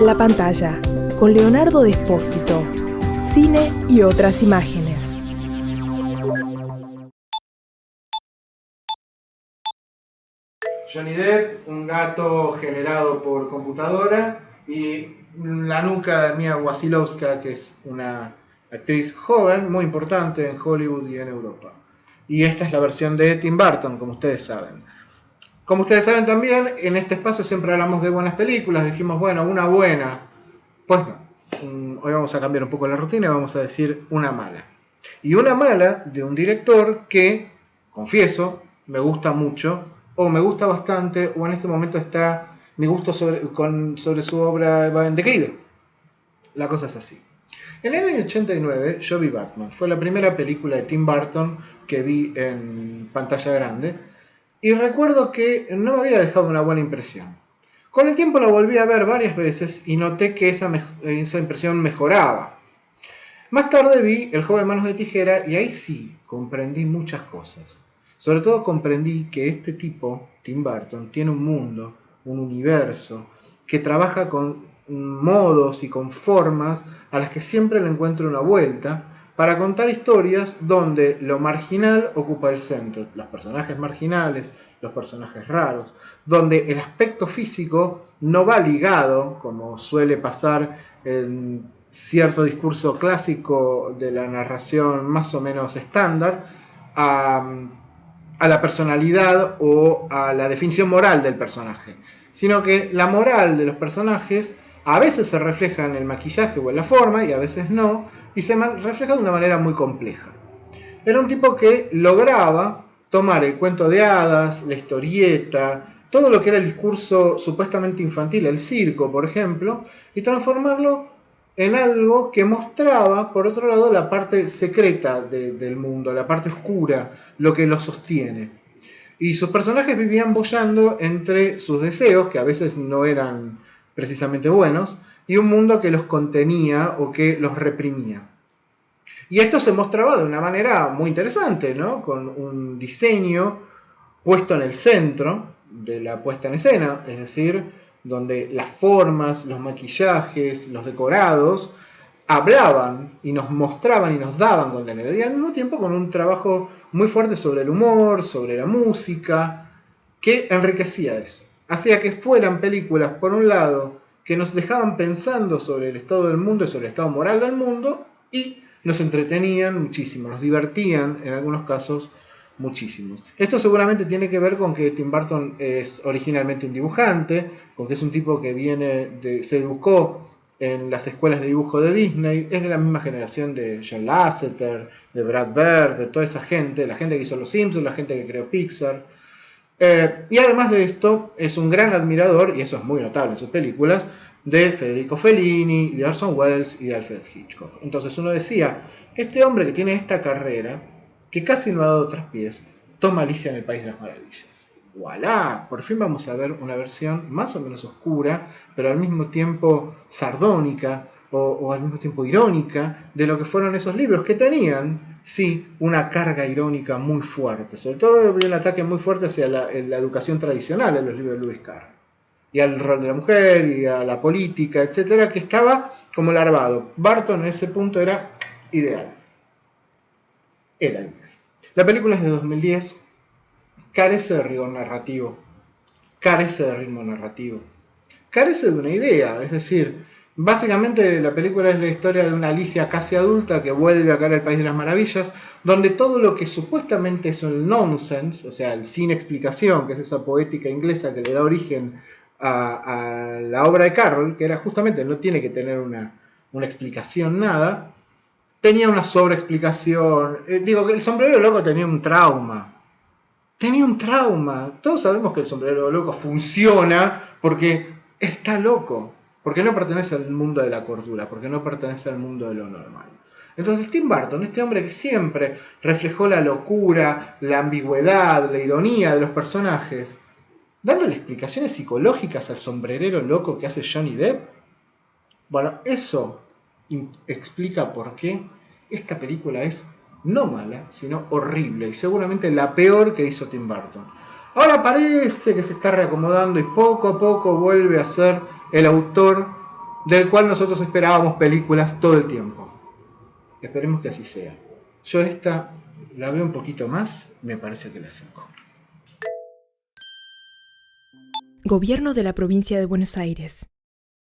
La pantalla, con Leonardo Despósito, cine y otras imágenes. Johnny Depp, un gato generado por computadora, y la nuca de Mia Wasilowska, que es una actriz joven, muy importante en Hollywood y en Europa. Y esta es la versión de Tim Burton, como ustedes saben. Como ustedes saben también, en este espacio siempre hablamos de buenas películas. Dijimos, bueno, una buena. Pues no. Hoy vamos a cambiar un poco la rutina y vamos a decir una mala. Y una mala de un director que, confieso, me gusta mucho, o me gusta bastante, o en este momento está mi gusto sobre su obra va en declive. La cosa es así. En el año 89 yo vi Batman. Fue la primera película de Tim Burton que vi en pantalla grande. Y recuerdo que no me había dejado una buena impresión. Con el tiempo la volví a ver varias veces y noté que esa impresión mejoraba. Más tarde vi El joven manos de tijera y ahí sí comprendí muchas cosas. Sobre todo comprendí que este tipo, Tim Burton, tiene un mundo, un universo, que trabaja con modos y con formas a las que siempre le encuentro una vuelta para contar historias donde lo marginal ocupa el centro, los personajes marginales, los personajes raros, donde el aspecto físico no va ligado, como suele pasar en cierto discurso clásico de la narración más o menos estándar, a la personalidad o a la definición moral del personaje, sino que la moral de los personajes a veces se refleja en el maquillaje o en la forma y a veces no, y se refleja de una manera muy compleja. Era un tipo que lograba tomar el cuento de hadas, la historieta, todo lo que era el discurso supuestamente infantil, el circo, por ejemplo, y transformarlo en algo que mostraba, por otro lado, la parte secreta del mundo, la parte oscura, lo que lo sostiene. Y sus personajes vivían boyando entre sus deseos, que a veces no eran precisamente buenos, y un mundo que los contenía o que los reprimía. Y esto se mostraba de una manera muy interesante, ¿no? Con un diseño puesto en el centro de la puesta en escena, es decir, donde las formas, los maquillajes, los decorados hablaban y nos mostraban y nos daban contenido, y al mismo tiempo con un trabajo muy fuerte sobre el humor, sobre la música, que enriquecía eso. Hacía que fueran películas, por un lado, que nos dejaban pensando sobre el estado del mundo y sobre el estado moral del mundo, y nos entretenían muchísimo, nos divertían en algunos casos muchísimos. Esto seguramente tiene que ver con que Tim Burton es originalmente un dibujante, con que es un tipo que se educó en las escuelas de dibujo de Disney, es de la misma generación de John Lasseter, de Brad Bird, de toda esa gente, la gente que hizo Los Simpsons, la gente que creó Pixar. Y además de esto, es un gran admirador, y eso es muy notable en sus películas, de Federico Fellini, de Orson Welles y de Alfred Hitchcock. Entonces uno decía, este hombre que tiene esta carrera, que casi no ha dado traspiés, toma Alicia en el País de las Maravillas. ¡Voilá! Por fin vamos a ver una versión más o menos oscura, pero al mismo tiempo sardónica, o al mismo tiempo irónica, de lo que fueron esos libros que tenían, sí, una carga irónica muy fuerte. Sobre todo un ataque muy fuerte hacia la educación tradicional en los libros de Lewis Carroll. Y al rol de la mujer, y a la política, etcétera, que estaba como larvado. Burton en ese punto era ideal. Era ideal. La película es de 2010, carece de rigor narrativo, carece de ritmo narrativo, carece de una idea, es decir, básicamente la película es la historia de una Alicia casi adulta que vuelve a caer al País de las Maravillas, donde todo lo que supuestamente es el nonsense, o sea, el sin explicación, que es esa poética inglesa que le da origen a la obra de Carroll, que era justamente, no tiene que tener una explicación nada, tenía una sobreexplicación. Digo que el sombrero loco tenía un trauma. Tenía un trauma. Todos sabemos que el sombrero loco funciona porque está loco. Porque no pertenece al mundo de la cordura. Porque no pertenece al mundo de lo normal. Entonces Tim Burton, este hombre que siempre reflejó la locura, la ambigüedad, la ironía de los personajes, dándole explicaciones psicológicas al sombrerero loco que hace Johnny Depp. Bueno, eso explica por qué esta película es no mala, sino horrible, y seguramente la peor que hizo Tim Burton. Ahora parece que se está reacomodando y poco a poco vuelve a ser el autor del cual nosotros esperábamos películas todo el tiempo. Esperemos que así sea. Yo esta la veo un poquito más, me parece que la saco. Gobierno de la Provincia de Buenos Aires.